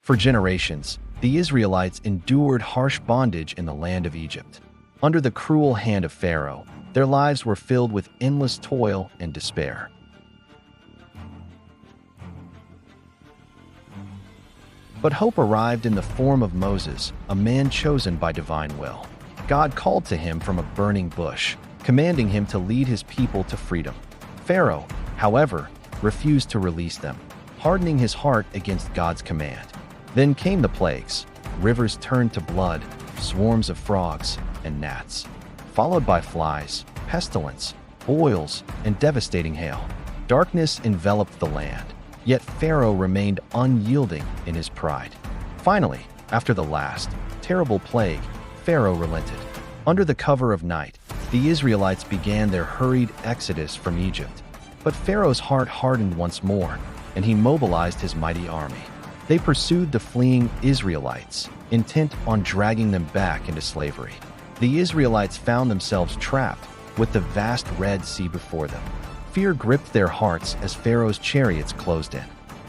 For generations, the Israelites endured harsh bondage in the land of Egypt. Under the cruel hand of Pharaoh, their lives were filled with endless toil and despair. But hope arrived in the form of Moses, a man chosen by divine will. God called to him from a burning bush, commanding him to lead his people to freedom. Pharaoh, however, refused to release them, hardening his heart against God's command. Then came the plagues. Rivers turned to blood, swarms of frogs and gnats, followed by flies, pestilence, boils, and devastating hail. Darkness enveloped the land, yet Pharaoh remained unyielding in his pride. Finally, after the last, terrible plague, Pharaoh relented. Under the cover of night, the Israelites began their hurried exodus from Egypt. But Pharaoh's heart hardened once more, and he mobilized his mighty army. They pursued the fleeing Israelites, intent on dragging them back into slavery. The Israelites found themselves trapped with the vast Red Sea before them. Fear gripped their hearts as Pharaoh's chariots closed in.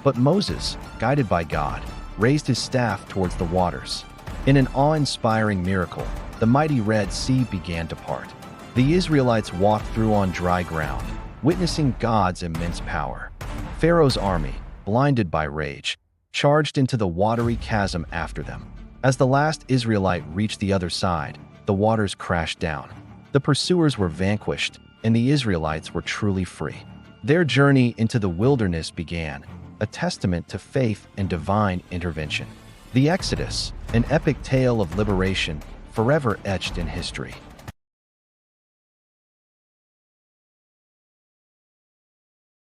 But Moses, guided by God, raised his staff towards the waters. In an awe-inspiring miracle, the mighty Red Sea began to part. The Israelites walked through on dry ground, witnessing God's immense power. Pharaoh's army, blinded by rage, charged into the watery chasm after them. As the last Israelite reached the other side, the waters crashed down. The pursuers were vanquished, and the Israelites were truly free. Their journey into the wilderness began, a testament to faith and divine intervention. The Exodus, an epic tale of liberation, forever etched in history.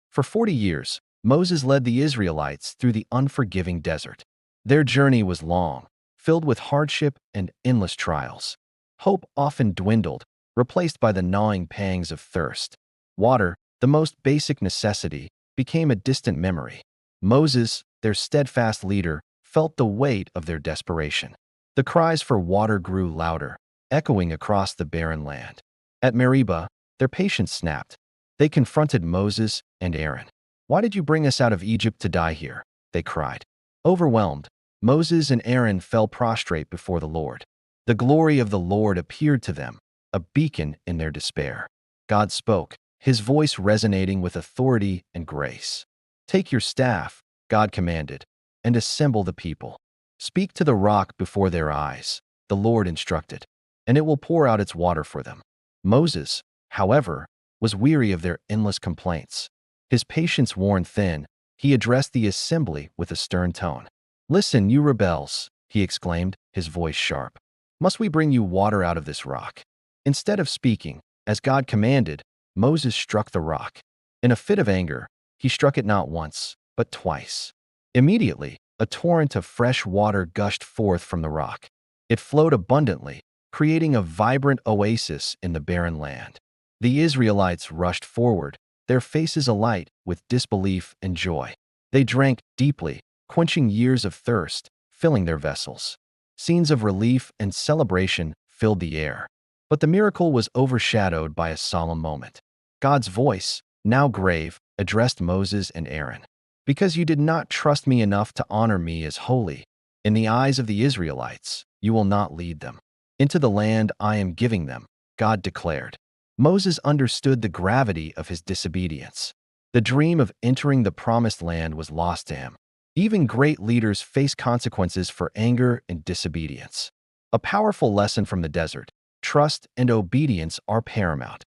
For 40 years, Moses led the Israelites through the unforgiving desert. Their journey was long, filled with hardship and endless trials. Hope often dwindled, replaced by the gnawing pangs of thirst. Water, the most basic necessity, became a distant memory. Moses, their steadfast leader, felt the weight of their desperation. The cries for water grew louder, echoing across the barren land. At Meribah, their patience snapped. They confronted Moses and Aaron. "Why did you bring us out of Egypt to die here?" they cried. Overwhelmed, Moses and Aaron fell prostrate before the Lord. The glory of the Lord appeared to them, a beacon in their despair. God spoke, his voice resonating with authority and grace. "Take your staff," God commanded, "and assemble the people. Speak to the rock before their eyes," the Lord instructed, "and it will pour out its water for them." Moses, however, was weary of their endless complaints. His patience worn thin, he addressed the assembly with a stern tone. "Listen, you rebels," he exclaimed, his voice sharp. "Must we bring you water out of this rock?" Instead of speaking, as God commanded, Moses struck the rock. In a fit of anger, he struck it not once, but twice. Immediately, a torrent of fresh water gushed forth from the rock. It flowed abundantly, creating a vibrant oasis in the barren land. The Israelites rushed forward, their faces alight with disbelief and joy. They drank deeply, quenching years of thirst, filling their vessels. Scenes of relief and celebration filled the air. But the miracle was overshadowed by a solemn moment. God's voice, now grave, addressed Moses and Aaron. "Because you did not trust me enough to honor me as holy, in the eyes of the Israelites, you will not lead them into the land I am giving them," God declared. Moses understood the gravity of his disobedience. The dream of entering the promised land was lost to him. Even great leaders face consequences for anger and disobedience. A powerful lesson from the desert: trust and obedience are paramount.